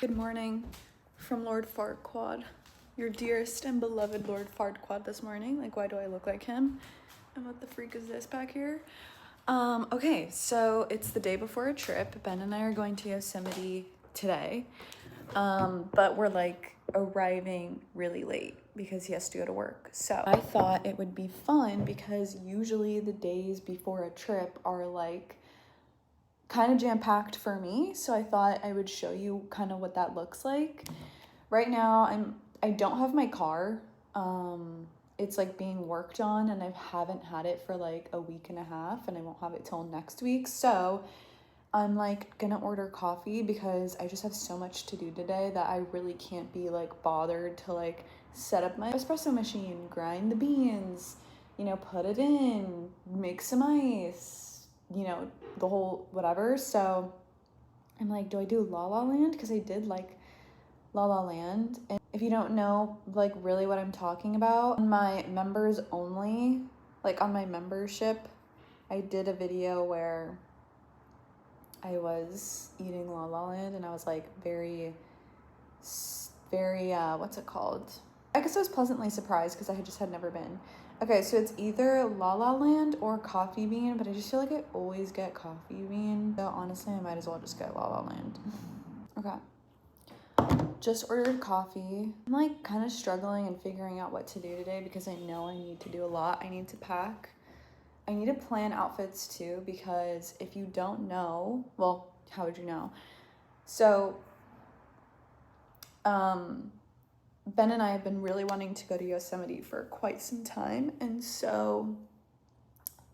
Good morning from Lord Farquaad, your dearest and beloved Lord Farquaad this morning. Like, why do I look like him? And what the freak is this back here? Okay, so it's the day before a trip. Ben and I are going to Yosemite today, but we're like arriving really late because he has to go to work. So I thought it would be fun because usually the days before a trip are like kind of jam-packed for me, so I thought I would show you kind of what that looks like. Right now I don't have my car. It's like being worked on and I haven't had it for like a week and a half and I won't have it till next week. So I'm like gonna order coffee because I just have so much to do today that I really can't be like bothered to like set up my espresso machine, grind the beans, put it in, make some ice, the whole whatever. So I'm like, do I do La La Land? Because I did like La La Land. And if you don't know like really what I'm talking about, on my members only, like on my membership, I did a video where I was eating La La Land and I was like very what's it called? I guess I was pleasantly surprised because I had never been. Okay, so it's either La La Land or Coffee Bean, but I just feel like I always get Coffee Bean. So honestly, I might as well just get La La Land. Okay. Just ordered coffee. I'm like kind of struggling and figuring out what to do today because I know I need to do a lot. I need to pack. I need to plan outfits too because if you don't know, well, how would you know? So, Ben and I have been really wanting to go to Yosemite for quite some time, and so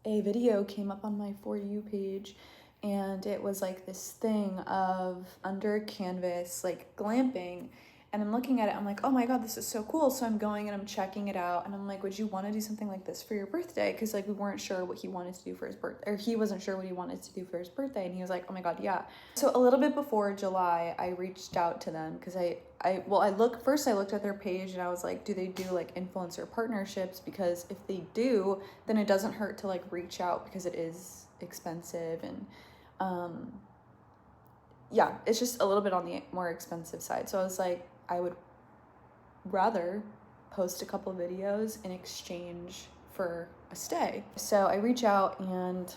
a video came up on my For You page, and it was like this thing of under canvas, like glamping, and I'm looking at it, I'm like, oh my god, this is so cool. So I'm going and I'm checking it out, and I'm like, would you want to do something like this for your birthday? Because like we weren't sure what he wanted to do for his birthday, or he wasn't sure what he wanted to do for his birthday, and he was like, oh my god, yeah. So a little bit before July, I reached out to them because I looked at their page and I was like, do they do like influencer partnerships? Because if they do, then it doesn't hurt to like reach out because it is expensive and yeah, it's just a little bit on the more expensive side. So I was like, I would rather post a couple videos in exchange for a stay. So I reach out and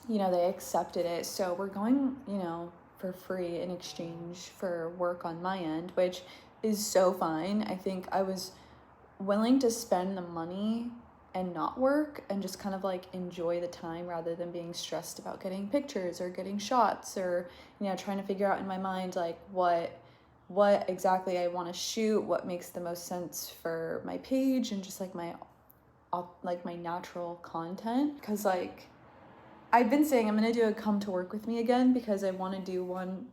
they accepted it. So we're going, for free in exchange for work on my end, which is so fine. I think I was willing to spend the money and not work and just kind of like enjoy the time rather than being stressed about getting pictures or getting shots or trying to figure out in my mind like what exactly I want to shoot, what makes the most sense for my page and just like my natural content. Because like I've been saying I'm gonna do a come to work with me again because I want to do one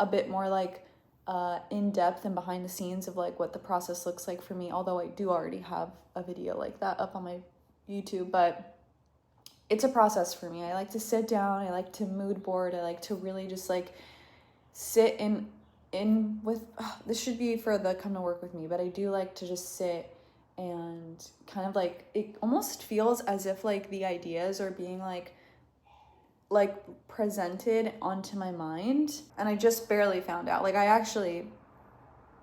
a bit more like in depth and behind the scenes of like what the process looks like for me, although I do already have a video like that up on my YouTube. But it's a process for me. I like to sit down, I like to mood board, I like to really just like sit in with this should be for the come to work with me, but I do like to just sit and kind of like it almost feels as if like the ideas are being like presented onto my mind. And I just barely found out, like I actually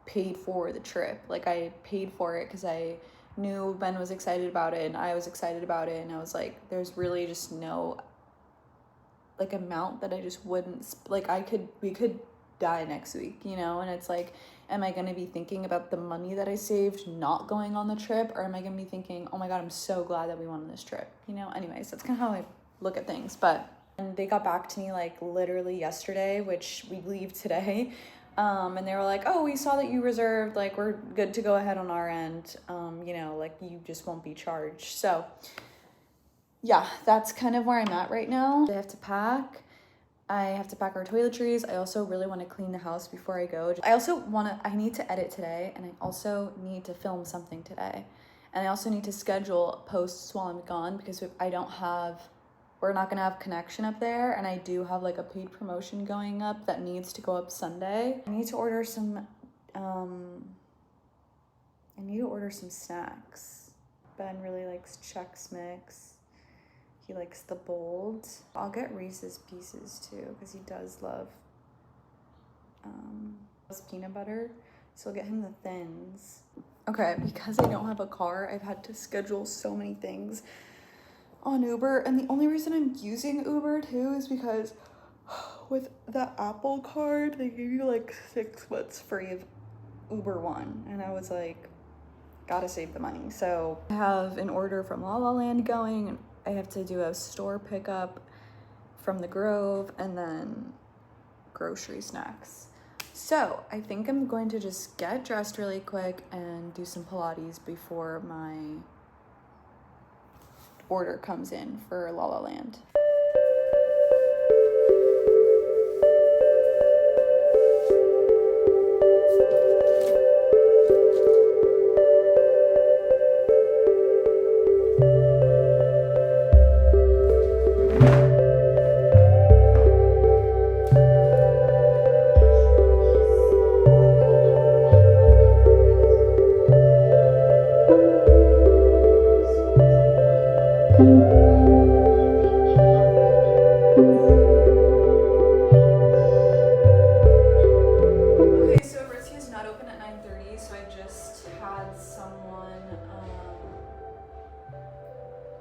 paid for the trip. Like I paid for it because I knew Ben was excited about it and I was excited about it, and I was like, there's really just no like amount that I just wouldn't like we could die next week, and it's like, am I going to be thinking about the money that I saved not going on the trip, or am I going to be thinking, oh my god, I'm so glad that we went on this trip, anyways, that's kind of how I look at things. And they got back to me like literally yesterday, which we leave today. And they were like, oh, we saw that you reserved, like we're good to go ahead on our end. Like you just won't be charged. So yeah, that's kind of where I'm at right now. I have to pack our toiletries. I also really want to clean the house before I go. I need to edit today, and I also need to film something today. And I also need to schedule posts while I'm gone because we're not going to have connection up there, and I do have like a paid promotion going up that needs to go up Sunday. I need to order some snacks. Ben really likes Chex Mix. He likes the Bold. I'll get Reese's Pieces too because he does love peanut butter, so I'll get him the thins. Okay, because I don't have a car, I've had to schedule so many things on Uber, and the only reason I'm using Uber too is because with the Apple card, they give you like 6 months free of Uber One, and I was like, gotta save the money. So I have an order from La La Land going. I have to do a store pickup from the Grove, and then grocery snacks. So I think I'm going to just get dressed really quick and do some Pilates before my order comes in for La La Land.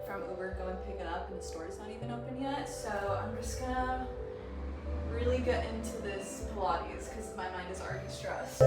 From Uber go and pick it up, and the store's not even open yet, so I'm just gonna really get into this Pilates because my mind is already stressed.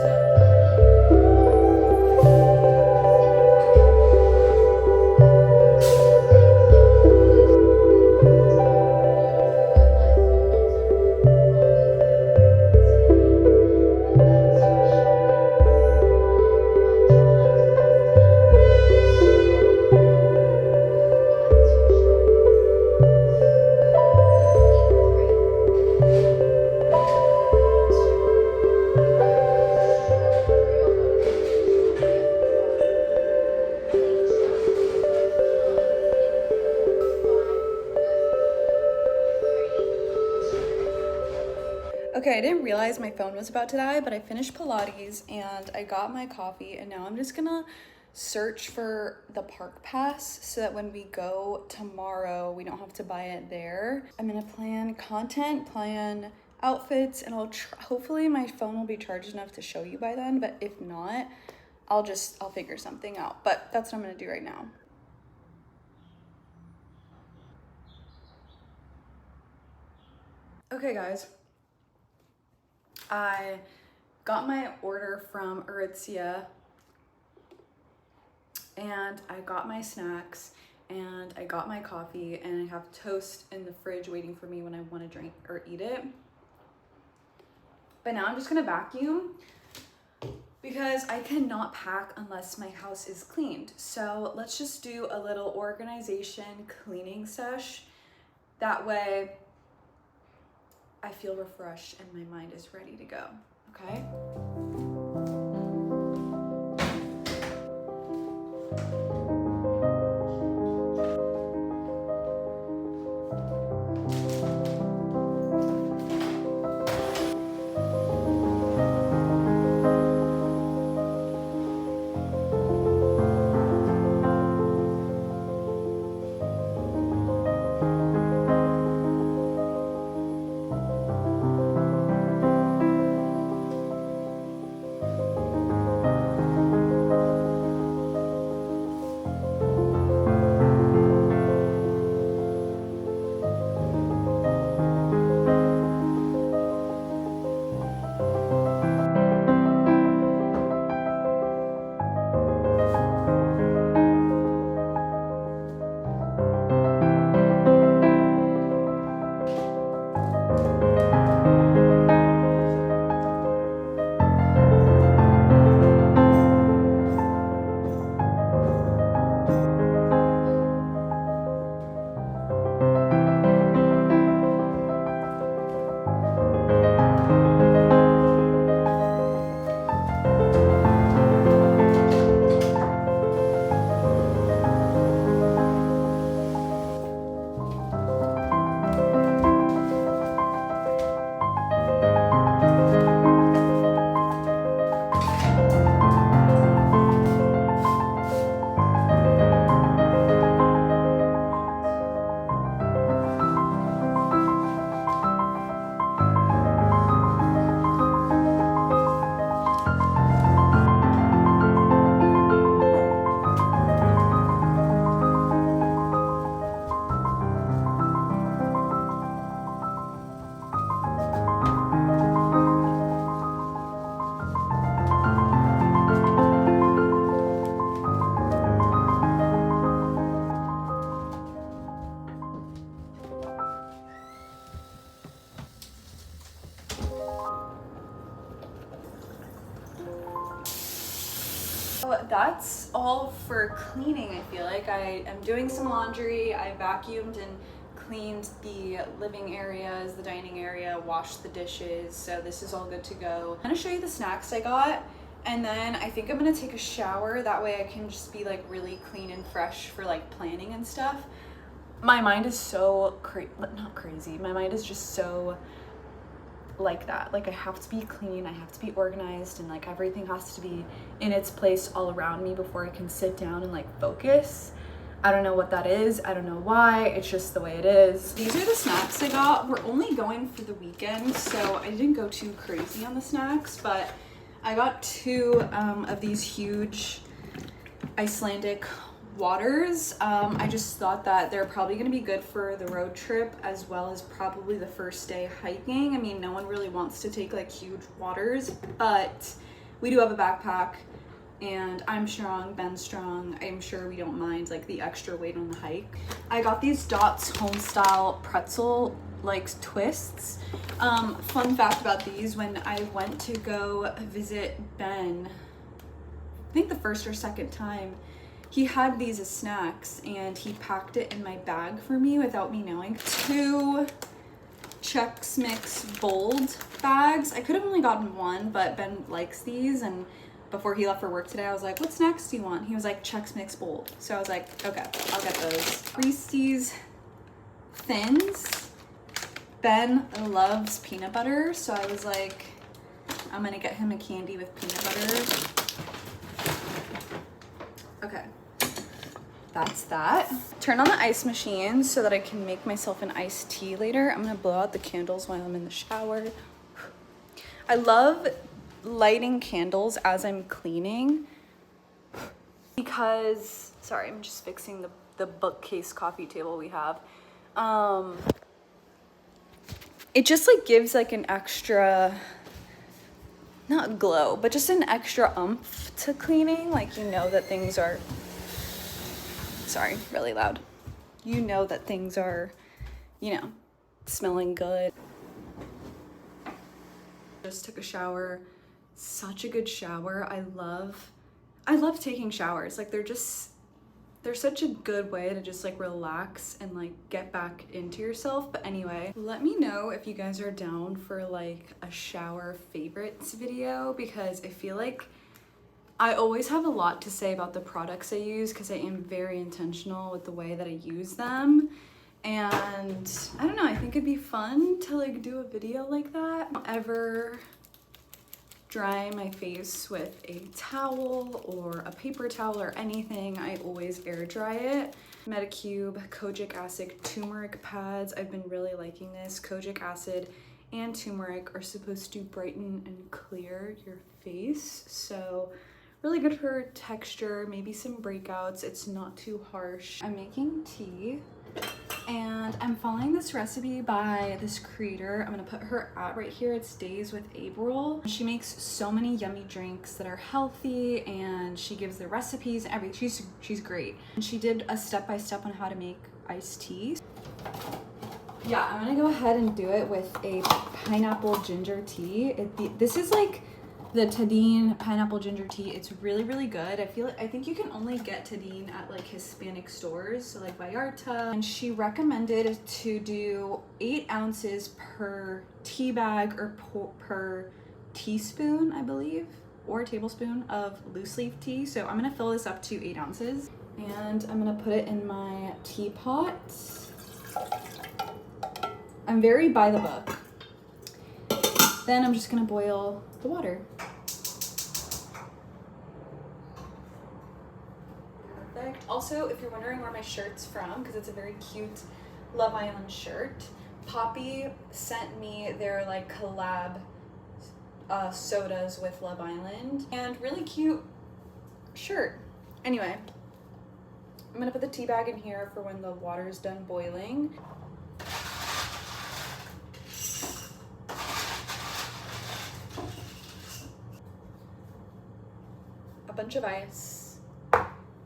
Okay, I didn't realize my phone was about to die, but I finished Pilates and I got my coffee, and now I'm just gonna search for the park pass so that when we go tomorrow, we don't have to buy it there. I'm gonna plan content, plan outfits, and hopefully my phone will be charged enough to show you by then, but if not, I'll figure something out. But that's what I'm gonna do right now. Okay guys, I got my order from Aritzia, and I got my snacks, and I got my coffee, and I have toast in the fridge waiting for me when I want to drink or eat it. But now I'm just gonna vacuum because I cannot pack unless my house is cleaned. So let's just do a little organization cleaning sesh. That way I feel refreshed and my mind is ready to go, okay? That's all for cleaning. I feel like I am doing some laundry. I vacuumed and cleaned the living areas, the dining area, washed the dishes, so this is all good to go. I'm gonna show you the snacks I got, and then I think I'm gonna take a shower. That way I can just be like really clean and fresh for like planning and stuff. My mind is so not crazy. My mind is just so like that. Like I have to be clean, I have to be organized, and like everything has to be in its place all around me before I can sit down and like focus. I don't know what that is. I don't know why. It's just the way it is. These are the snacks I got. We're only going for the weekend, so I didn't go too crazy on the snacks, but I got 2 of these huge Icelandic waters. I just thought that they're probably going to be good for the road trip as well as probably the first day hiking. I mean, no one really wants to take like huge waters, but we do have a backpack and I'm strong, Ben's strong. I'm sure we don't mind like the extra weight on the hike. I got these Dots home-style pretzel like twists. Fun fact about these, when I went to go visit Ben, I think the first or second time, he had these as snacks and he packed it in my bag for me without me knowing. 2 Chex Mix Bold bags. I could have only gotten 1, but Ben likes these, and before he left for work today, I was like, what snacks do you want? He was like, Chex Mix Bold. So I was like, okay, I'll get those. Reese's Thins. Ben loves peanut butter, so I was like, I'm gonna get him a candy with peanut butter. Okay, that's that. Turn on the ice machine so that I can make myself an iced tea later. I'm gonna blow out the candles while I'm in the shower. I love lighting candles as I'm cleaning because, sorry, I'm just fixing the bookcase coffee table we have. It just like gives like an extra, not glow, but just an extra oomph to cleaning. Like, you know that things are, sorry, really loud. You know that things are, you know, smelling good. Just took a shower. Such a good shower. I love taking showers. Like they're such a good way to just like relax and like get back into yourself. But anyway, let me know if you guys are down for like a shower favorites video, because I feel like I always have a lot to say about the products I use because I am very intentional with the way that I use them. And I don't know, I think it'd be fun to like do a video like that. Don't ever dry my face with a towel or a paper towel or anything. I always air dry it. Medicube kojic acid turmeric pads. I've been really liking this. Kojic acid and turmeric are supposed to brighten and clear your face, so really good for texture, maybe some breakouts. It's not too harsh. I'm making tea and I'm following this recipe by this creator. I'm gonna put her ad right here. It's Days with April. She makes so many yummy drinks that are healthy, and she gives the recipes and everything. She's great. And she did a step-by-step on how to make iced tea. Yeah, I'm gonna go ahead and do it with a pineapple ginger tea. This is like the Tadine pineapple ginger tea. It's really, really good. I think you can only get Tadine at like Hispanic stores, so like Vallarta. And she recommended to do 8 ounces per tea bag or per teaspoon, I believe, or tablespoon of loose leaf tea. So I'm gonna fill this up to 8 ounces and I'm gonna put it in my teapot. I'm very by the book. Then I'm just gonna boil the water. Perfect. Also, if you're wondering where my shirt's from, because it's a very cute Love Island shirt, Poppy sent me their like collab sodas with Love Island, and really cute shirt. Anyway, I'm gonna put the tea bag in here for when the water's done boiling. Bunch of ice,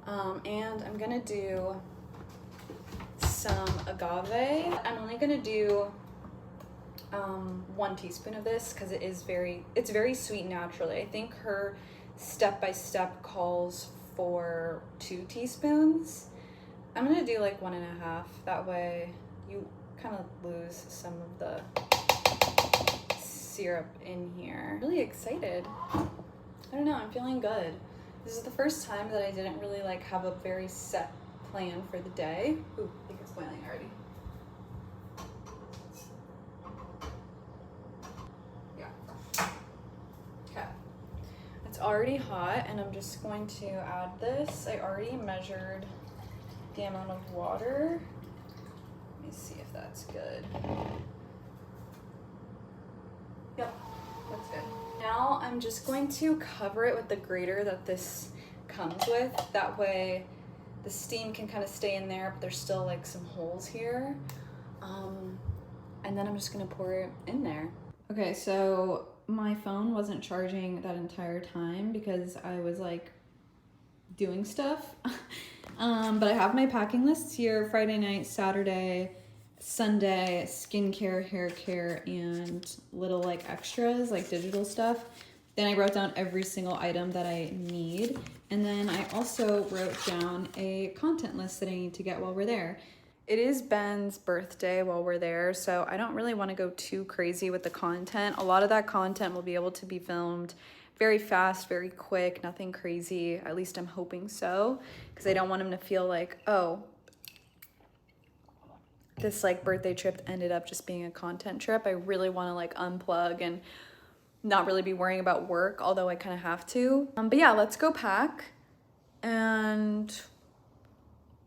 and I'm gonna do some agave. I'm only gonna do 1 teaspoon of this because it's very sweet naturally. I think her step-by-step calls for 2 teaspoons. I'm gonna do like 1.5. That way you kind of lose some of the syrup in here. I'm really excited. I don't know, I'm feeling good. This is the first time that I didn't really like have a very set plan for the day. Ooh, I think it's boiling already. Yeah. Okay. It's already hot and I'm just going to add this. I already measured the amount of water. Let me see if that's good. Yep, that's good. Now I'm just going to cover it with the grater that this comes with. That way the steam can kind of stay in there, but there's still like some holes here. And then I'm just gonna pour it in there. Okay, so my phone wasn't charging that entire time because I was like doing stuff. But I have my packing lists here: Friday night, Saturday, Sunday, skincare, hair care, and little like extras, like digital stuff. Then I wrote down every single item that I need. And then I also wrote down a content list that I need to get while we're there. It is Ben's birthday while we're there, so I don't really want to go too crazy with the content. A lot of that content will be able to be filmed very fast, very quick, nothing crazy. At least I'm hoping so, because I don't want him to feel like, oh, this like birthday trip ended up just being a content trip. I really want to like unplug and not really be worrying about work, although I kind of have to. But yeah, let's go pack. And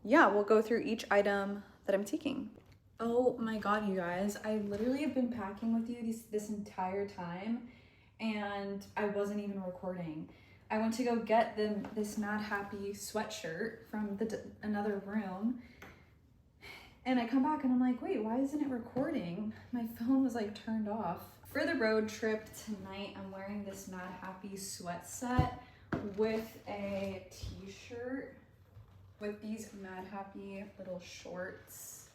yeah, we'll go through each item that I'm taking. Oh my God, you guys, I literally have been packing with you this entire time and I wasn't even recording. I went to go get this Mad Happy sweatshirt from another room. And I come back and I'm like, wait, why isn't it recording? My phone was like turned off. For the road trip tonight, I'm wearing this Mad Happy sweat set with a t-shirt with these Mad Happy little shorts.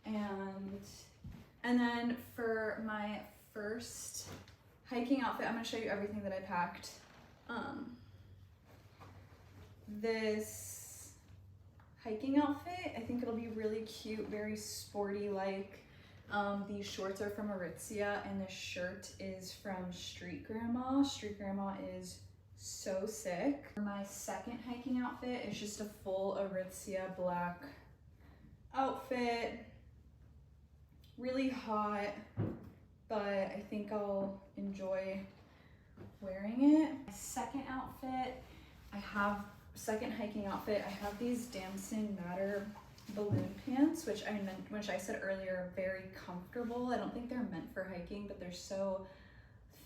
And then for my first hiking outfit, I'm gonna show you everything that I packed. This hiking outfit, I think it'll be really cute, very sporty like. These shorts are from Aritzia and this shirt is from Street Grandma. Street Grandma is so sick. My second hiking outfit is just a full Aritzia black outfit. Really hot, but I think I'll enjoy wearing it. My second hiking outfit, I have these Damson Matter balloon pants, which I said earlier, are very comfortable. I don't think they're meant for hiking, but they're so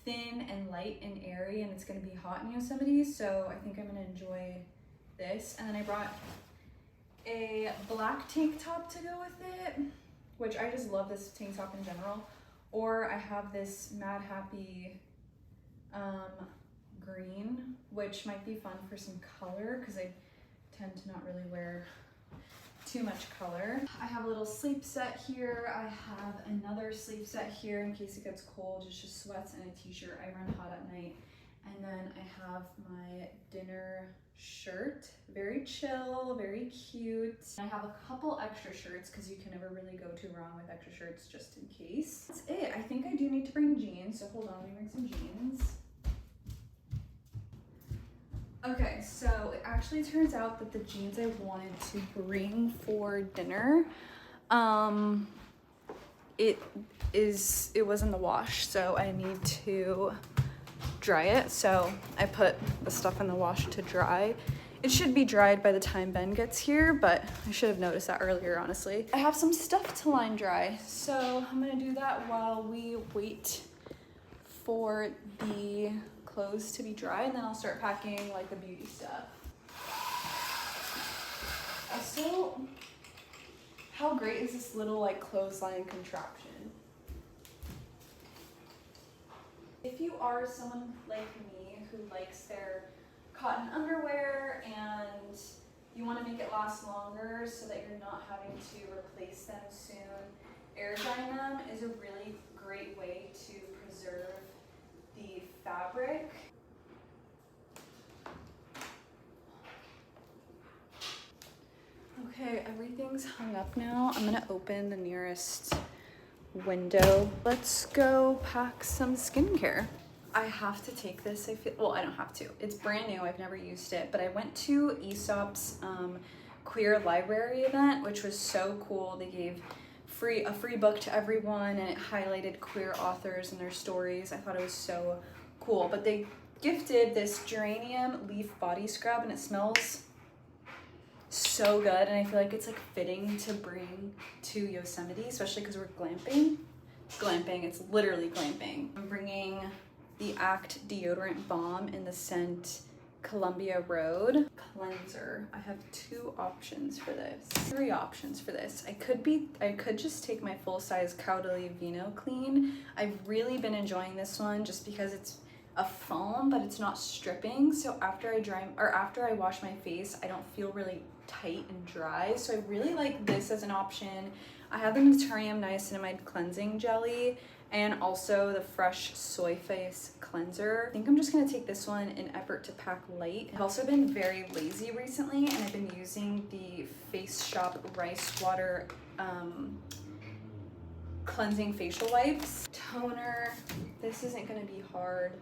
thin and light and airy, and it's gonna be hot in Yosemite, so I think I'm gonna enjoy this. And then I brought a black tank top to go with it, which I just love this tank top in general. Or I have this Mad Happy green, which might be fun for some color because I tend to not really wear too much color. I have a little sleep set here. I have another sleep set here in case it gets cold. It's just sweats and a t-shirt. I run hot at night. And then I have my dinner shirt. Very chill, very cute. I have a couple extra shirts because you can never really go too wrong with extra shirts just in case. That's it. I think I do need to bring jeans, so hold on, let me bring some jeans. Okay, so it actually turns out that the jeans I wanted to bring for dinner, it was in the wash, so I need to dry it. So I put the stuff in the wash to dry. It should be dried by the time Ben gets here, but I should have noticed that earlier, honestly. I have some stuff to line dry, so I'm gonna do that while we wait for the clothes to be dry, and then I'll start packing like the beauty stuff. Also, how great is this little like clothesline contraption? If you are someone like me who likes their cotton underwear and you want to make it last longer so that you're not having to replace them soon, air drying them is a really great way to preserve the fabric. Everything's hung up now. I'm gonna open the nearest window. Let's go pack some skincare. I have to take this, I feel, well, I don't have to. It's brand new, I've never used it, but I went to Aesop's queer library event, which was so cool. They gave a free book to everyone, and it highlighted queer authors and their stories. I thought it was so cool. But they gifted this geranium leaf body scrub, and it smells so good, and I feel like it's like fitting to bring to Yosemite, especially because we're glamping. It's literally glamping. I'm bringing the Act deodorant balm in the scent Columbia Road cleanser. I have three options for this. I could just take my full-size Caudalie Vino Clean. I've really been enjoying this one just because it's a foam, but it's not stripping. So after I wash my face, I don't feel really tight and dry. So I really like this as an option. I have the Naturium Niacinamide Cleansing Jelly and also the Fresh Soy Face Cleanser. I think I'm just gonna take this one in effort to pack light. I've also been very lazy recently, and I've been using the Face Shop Rice Water cleansing facial wipes. Toner, this isn't gonna be hard.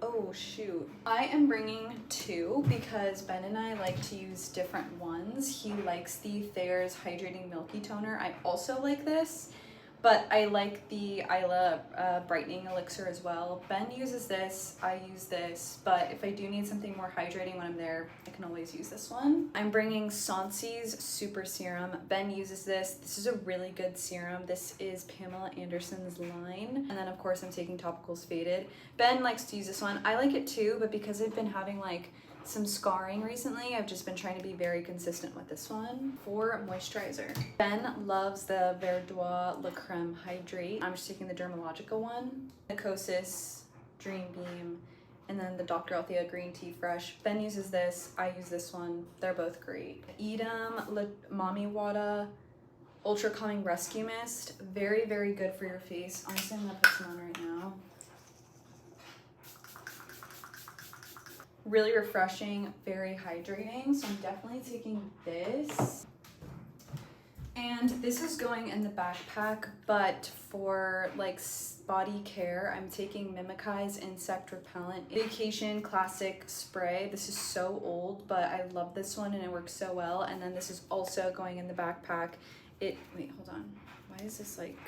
Oh shoot. I am bringing two because Ben and I like to use different ones. He likes the Thayer's Hydrating Milky Toner. I also like this, but I like the Isla Brightening Elixir as well. Ben uses this, I use this, but if I do need something more hydrating when I'm there, I can always use this one. I'm bringing Sansi's Super Serum. Ben uses this. This is a really good serum. This is Pamela Anderson's line. And then of course I'm taking Topicals Faded. Ben likes to use this one. I like it too, but because I've been having like some scarring recently, I've just been trying to be very consistent with this one. For moisturizer, Ben loves the Verdois La Creme Hydrate. I'm just taking the Dermalogica one. The Kosas Dream Beam, and then the Dr. Althea Green Tea Fresh. Ben uses this, I use this one. They're both great. Edam La Mami Wada Ultra Calming Rescue Mist. Very, very good for your face. Honestly, I'm gonna put some on right now. Really refreshing, very hydrating, so I'm definitely taking this. And this is going in the backpack, but for like body care, I'm taking Mimikai's Insect Repellent Vacation Classic Spray. This is so old, but I love this one and it works so well. And then this is also going in the backpack. Wait, hold on. Why is this like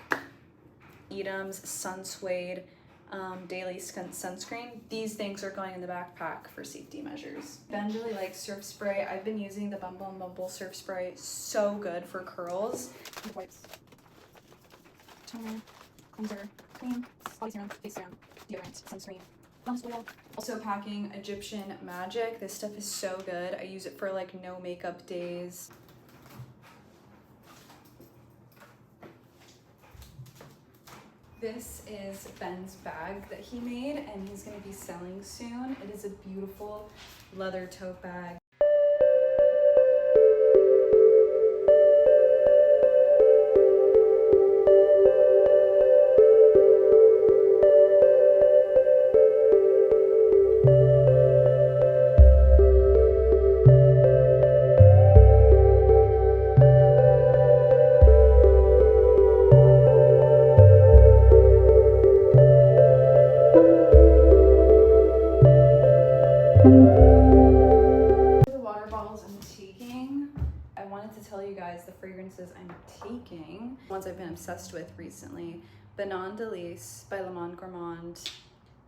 Edam's Sun Suede daily sunscreen? These things are going in the backpack for safety measures. Ben really likes surf spray. I've been using the Bumble and Bumble surf spray. So good for curls. Wipes, toner, cleanser, cream, body serum, face serum, deodorant, sunscreen, wellness oil. Also packing Egyptian Magic. This stuff is so good. I use it for like no makeup days. This is Ben's bag that he made and he's gonna be selling soon. It is a beautiful leather tote bag. The fragrances I'm taking, ones I've been obsessed with recently. Banon de Lis by Le Monde Gourmand,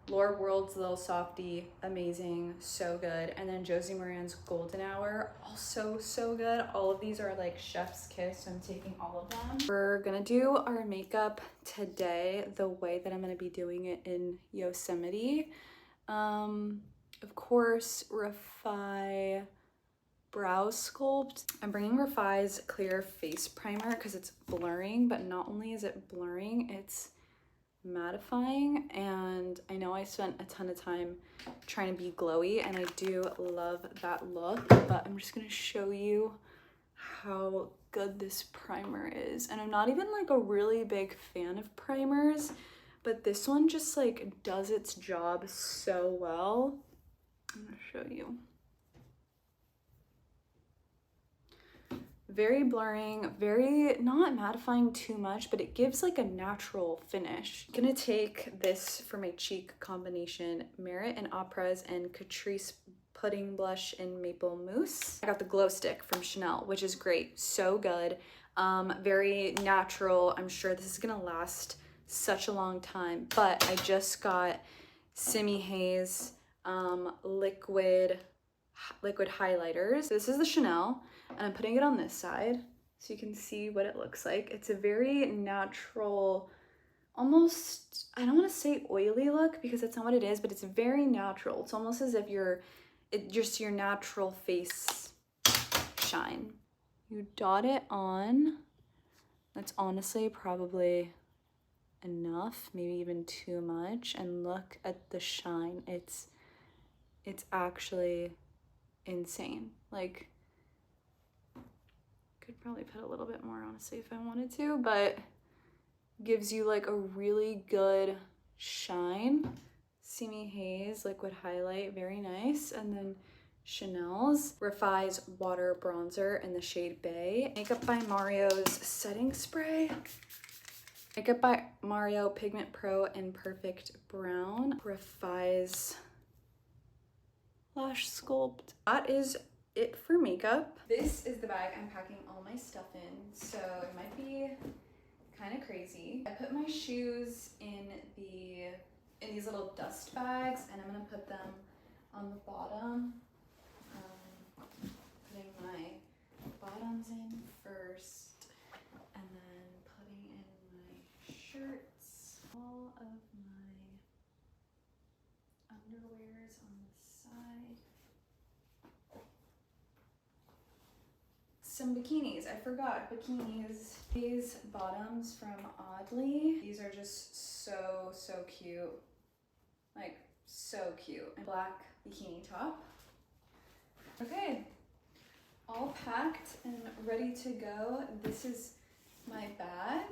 Laura World's Little Softy, amazing, so good. And then Josie Moran's Golden Hour, also so good. All of these are like chef's kiss, so I'm taking all of them. We're gonna do our makeup today the way that I'm gonna be doing it in Yosemite. Of course, Refy Brow Sculpt. I'm bringing Refy's Clear Face Primer because it's blurring, but not only is it blurring, it's mattifying. And I know I spent a ton of time trying to be glowy, and I do love that look, but I'm just gonna show you how good this primer is. And I'm not even like a really big fan of primers, but this one just like does its job so well. I'm gonna show you. Very blurring, very not mattifying too much, but it gives like a natural finish. I'm gonna take this for my cheek combination, Merit and Opera's and Catrice Pudding Blush in Maple Mousse. I got the glow stick from Chanel, which is great, so good. Very natural. I'm sure this is gonna last such a long time, but I just got Simi Haze liquid highlighters. This is the Chanel, and I'm putting it on this side so you can see what it looks like. It's a very natural, almost, I don't want to say oily look because that's not what it is, but it's very natural. It's almost as if just your natural face shine. You dot it on. That's honestly probably enough, maybe even too much. And look at the shine. It's actually insane. Like, could probably put a little bit more honestly if I wanted to, but gives you like a really good shine. Simi Haze liquid highlight, very nice. And then Chanel's Refi's Water Bronzer in the shade Bay. Makeup by Mario's setting spray. Makeup by Mario Pigment Pro in Perfect Brown. Refi's Lash Sculpt. That is it for makeup. This is the bag I'm packing all my stuff in, so it might be kind of crazy. I put my shoes in these little dust bags, and I'm gonna put them on the bottom. Putting my bottoms in first, and then putting in my shirts, all of my underwears on the side. Some bikinis, I forgot bikinis. These bottoms from Oddly. These are just so cute. Like, so cute. And black bikini top. Okay, all packed and ready to go. This is my bag.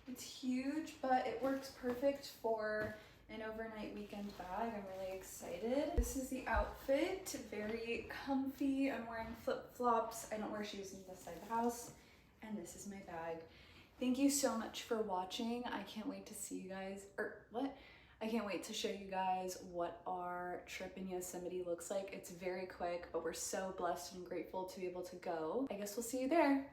It's huge, but it works perfect for an overnight weekend bag. I'm really excited. This is the outfit, very comfy. I'm wearing flip-flops. I don't wear shoes inside the house. And this is my bag. Thank you so much for watching. I can't wait to see you guys, I can't wait to show you guys what our trip in Yosemite looks like. It's very quick, but we're so blessed and grateful to be able to go. I guess we'll see you there.